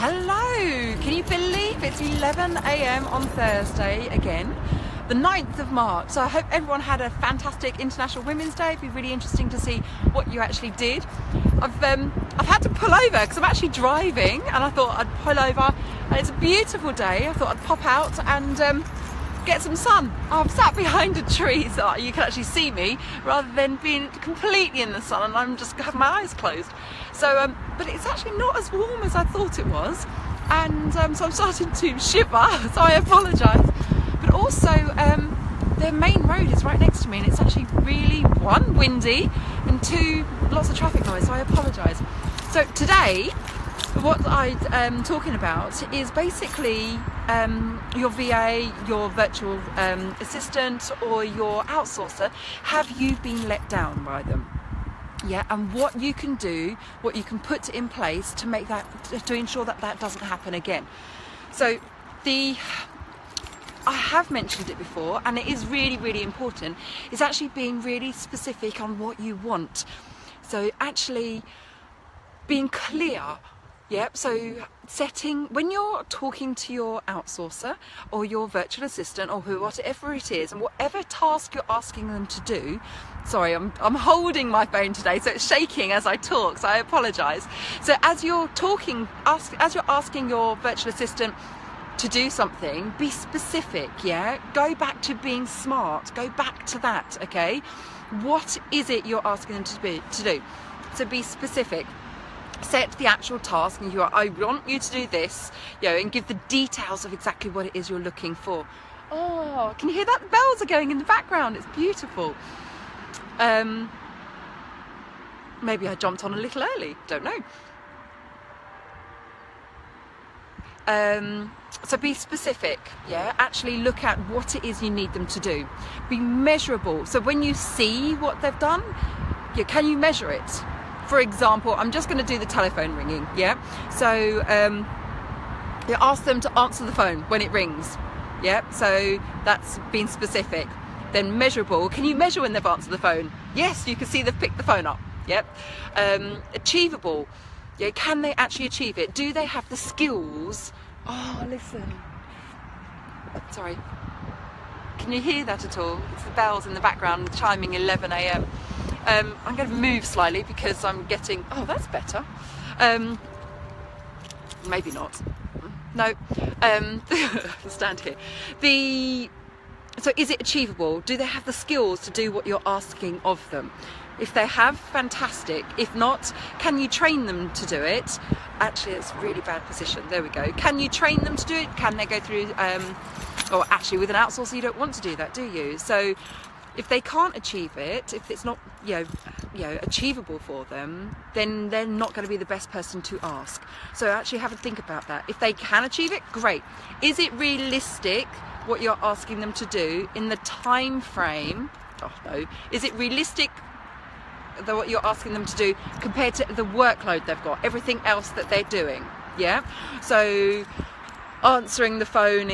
Hello! Can you believe it's 11 AM on Thursday again, the 9th of March. So I hope everyone had a fantastic International Women's Day. It'd be really interesting to see what you actually did. I've had to pull over because I'm actually driving, and I thought I'd pull over. It's a beautiful day. I thought I'd pop out and get some sun. I'm sat behind a tree so you can actually see me rather than being completely in the sun, and I'm just have my eyes closed. So, but it's actually not as warm as I thought it was, and so I'm starting to shiver. So I apologise. But also, the main road is right next to me, and it's actually really windy, and lots of traffic noise. So I apologise. So today, what I'm talking about is basically your VA, your virtual assistant, or your outsourcer. Have you been let down by them? Yeah, and what you can do, what you can put in place to make that, to ensure that that doesn't happen again. So I have mentioned it before, and it is really, really important, is actually being really specific on what you want. So actually being clear. Yep, so when you're talking to your outsourcer or your virtual assistant or whatever it is, and whatever task you're asking them to do, sorry, I'm holding my phone today, so it's shaking as I talk, so I apologise. So as you're talking, as you're asking your virtual assistant to do something, be specific, yeah? Go back to being smart, go back to that, okay? What is it you're asking them to do? So be specific. Set the actual task, and I want you to do this, and give the details of exactly what it is you're looking for. Oh, can you hear that? The bells are going in the background. It's beautiful. Maybe I jumped on a little early, don't know. So be specific, yeah? Actually look at what it is you need them to do. Be measurable. So when you see what they've done, can you measure it? For example, I'm just going to do the telephone ringing, yeah? So you ask them to answer the phone when it rings, yeah? So that's being specific. Then measurable. Can you measure when they've answered the phone? Yes, you can see they've picked the phone up, yep. Achievable. Yeah, can they actually achieve it? Do they have the skills? Oh, listen. Sorry. Can you hear that at all? It's the bells in the background chiming 11 AM. I'm going to move slightly because I'm getting... Oh, that's better. Maybe not. No. Stand here. So is it achievable? Do they have the skills to do what you're asking of them? If they have, fantastic. If not, can you train them to do it? Actually, it's a really bad position. There we go. Can you train them to do it? Can they go through... or actually, with an outsourcer, you don't want to do that, do you? So if they can't achieve it, if it's not achievable for them, then they're not going to be the best person to ask. So actually have a think about that. If they can achieve it, great. Is it realistic what you're asking them to do in the time frame? Oh no. Is it realistic what you're asking them to do compared to the workload they've got, everything else that they're doing? Yeah. So answering the phone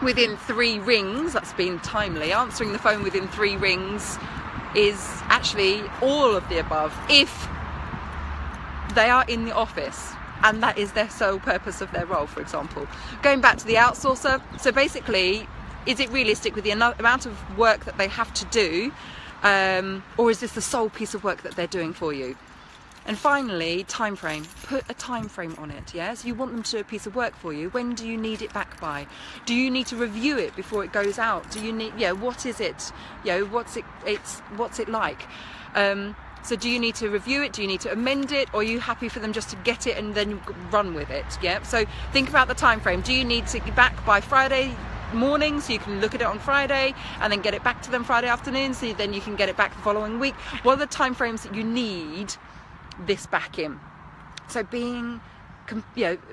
within 3 rings, that's been timely. Answering the phone within 3 rings is actually all of the above if they are in the office and that is their sole purpose of their role, for example. Going back to the outsourcer, so basically, is it realistic with the amount of work that they have to do, or is this the sole piece of work that they're doing for you? And finally, time frame. Put a time frame on it, yeah? So you want them to do a piece of work for you. When do you need it back by? Do you need to review it before it goes out? Do you need, what is it? What's it like? So do you need to review it? Do you need to amend it? Or are you happy for them just to get it and then run with it, yeah? So think about the time frame. Do you need to get back by Friday morning so you can look at it on Friday and then get it back to them Friday afternoon so then you can get it back the following week? What are the time frames that you need this back in? So being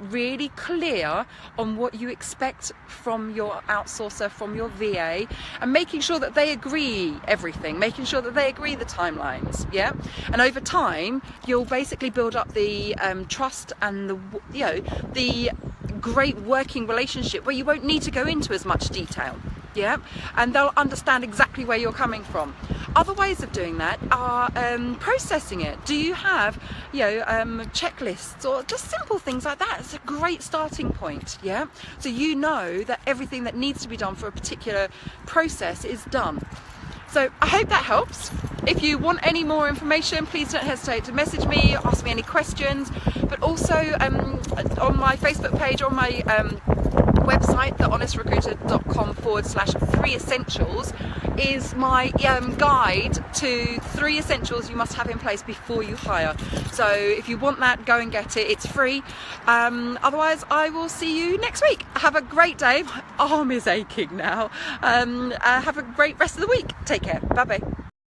really clear on what you expect from your outsourcer, from your VA, and making sure that they agree everything, making sure that they agree the timelines, yeah? And over time you'll basically build up the trust and the great working relationship where you won't need to go into as much detail. yeah, and they'll understand exactly where you're coming from. Other ways of doing that are processing it. Do you have, checklists or just simple things like that? It's a great starting point, yeah? So you know that everything that needs to be done for a particular process is done. So I hope that helps. If you want any more information, please don't hesitate to message me, ask me any questions, but also on my Facebook page, on my website, thehonestrecruiter.com/3 essentials, is my guide to 3 essentials you must have in place before you hire. So if you want that, go and get it. It's free. Otherwise, I will see you next week. Have a great day. My arm is aching now. Have a great rest of the week. Take care. Bye bye.